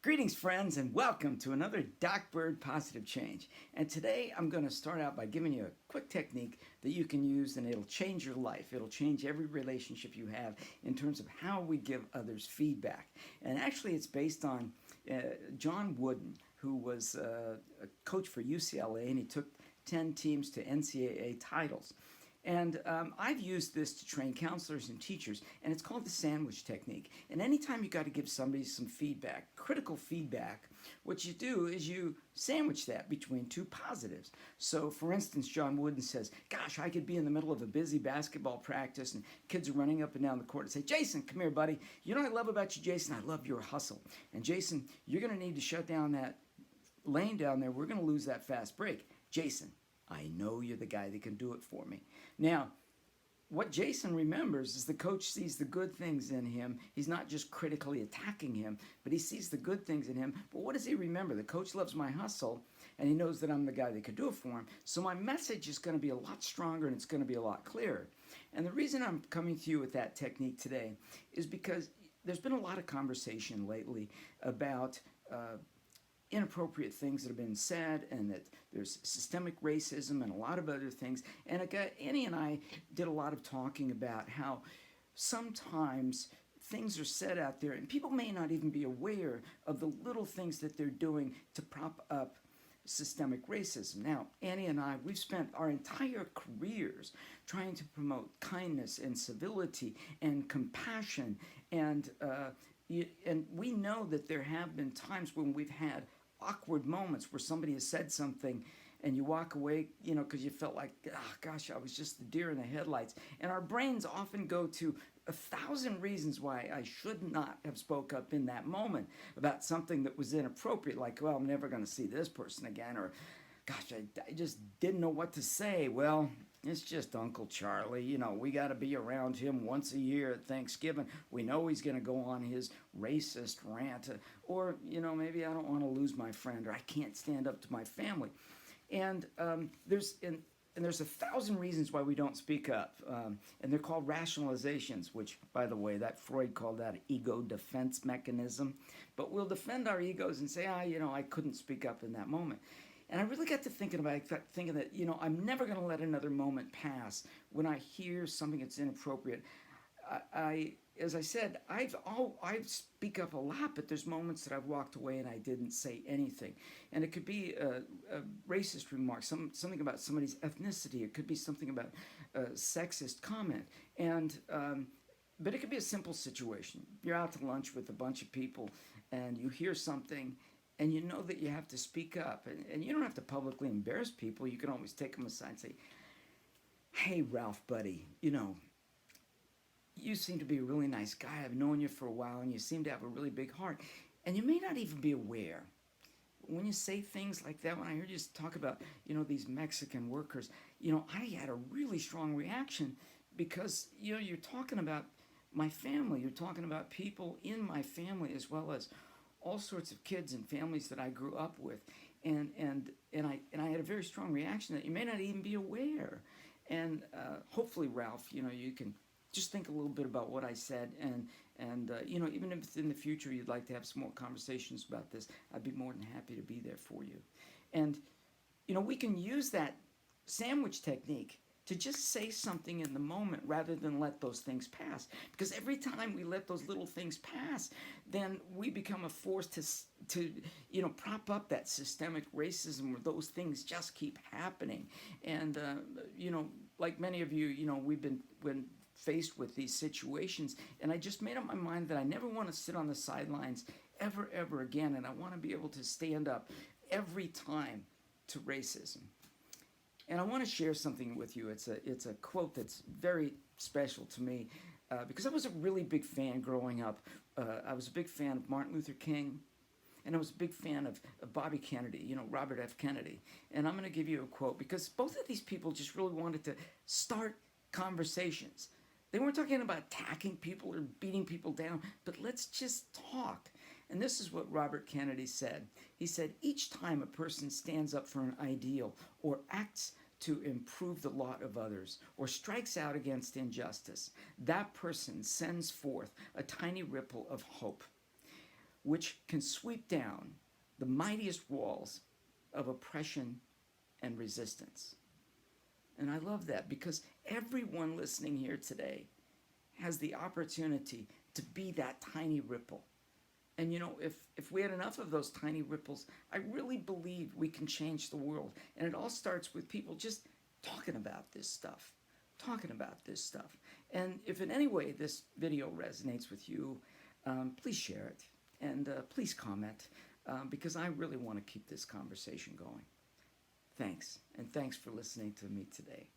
Greetings, friends, and welcome to another Doc Bird Positive Change. And today I'm going to start out by giving you a quick technique that you can use, and it'll change your life. It'll change every relationship you have in terms of how we give others feedback. And actually, it's based on John Wooden, who was a coach for UCLA, and he took 10 teams to NCAA titles. And I've used this to train counselors and teachers, and it's called the sandwich technique. And anytime you got to give somebody some feedback, critical feedback, what you do is you sandwich that between two positives. So, for instance, John Wooden says, gosh, I could be in the middle of a busy basketball practice, and kids are running up and down the court and say, Jason, come here, buddy. You know what I love about you, Jason? I love your hustle. And Jason, you're going to need to shut down that lane down there. We're going to lose that fast break. Jason, I know you're the guy that can do it for me. Now, what Jason remembers is the coach sees the good things in him. He's not just critically attacking him, but he sees the good things in him. But what does he remember? The coach loves my hustle, and he knows that I'm the guy that could do it for him. So my message is going to be a lot stronger, and it's going to be a lot clearer. And the reason I'm coming to you with that technique today is because there's been a lot of conversation lately about inappropriate things that have been said, and that there's systemic racism and a lot of other things. And Annie and I did a lot of talking about how sometimes things are said out there and people may not even be aware of the little things that they're doing to prop up systemic racism. Now, Annie and I, we've spent our entire careers trying to promote kindness and civility and compassion, and we know that there have been times when we've had awkward moments where somebody has said something and you walk away, because you felt like, oh, gosh, I was just the deer in the headlights. And our brains often go to 1,000 reasons why I should not have spoke up in that moment about something that was inappropriate, like, well, I'm never going to see this person again, or, gosh, I just didn't know what to say. Well, it's just Uncle Charlie. We got to be around him once a year at Thanksgiving. We know he's going to go on his racist rant. Or, maybe I don't want to lose my friend, or I can't stand up to my family. And there's 1,000 reasons why we don't speak up. And they're called rationalizations, which, by the way, that Freud called that ego defense mechanism. But we'll defend our egos and say, I couldn't speak up in that moment. And I really got to thinking about it, thinking that, I'm never going to let another moment pass when I hear something that's inappropriate. As I said, I speak up a lot, but there's moments that I've walked away and I didn't say anything. And it could be a racist remark, something about somebody's ethnicity. It could be something about a sexist comment. And but it could be a simple situation. You're out to lunch with a bunch of people and you hear something, and you know that you have to speak up. And you don't have to publicly embarrass people. You can always take them aside and say, hey, Ralph, buddy, you seem to be a really nice guy. I've known you for a while, and you seem to have a really big heart. And you may not even be aware. When you say things like that, when I heard you talk about, these Mexican workers, I had a really strong reaction because, you're talking about my family. You're talking about people in my family, as well as all sorts of kids and families that I grew up with. And I had a very strong reaction that you may not even be aware. And hopefully, Ralph, you can just think a little bit about what I said, and even if in the future you'd like to have some more conversations about this, I'd be more than happy to be there for you. And we can use that sandwich technique to just say something in the moment rather than let those things pass. Because every time we let those little things pass, then we become a force to prop up that systemic racism where those things just keep happening. And like many of you, we've been faced with these situations, and I just made up my mind that I never want to sit on the sidelines ever again, and I want to be able to stand up every time to racism. And I want to share something with you. It's a quote that's very special to me because I was a really big fan growing up. I was a big fan of Martin Luther King, and I was a big fan of Bobby Kennedy, Robert F. Kennedy. And I'm going to give you a quote because both of these people just really wanted to start conversations. They weren't talking about attacking people or beating people down, but let's just talk. And this is what Robert Kennedy said. He said, each time a person stands up for an ideal or acts to improve the lot of others or strikes out against injustice, that person sends forth a tiny ripple of hope. which can sweep down the mightiest walls of oppression and resistance. And I love that because everyone listening here today has the opportunity to be that tiny ripple. And you know, if we had enough of those tiny ripples, I really believe we can change the world. And it all starts with people just talking about this stuff. Talking about this stuff. And if in any way this video resonates with you, please share it. And please comment, because I really want to keep this conversation going. Thanks. And thanks for listening to me today.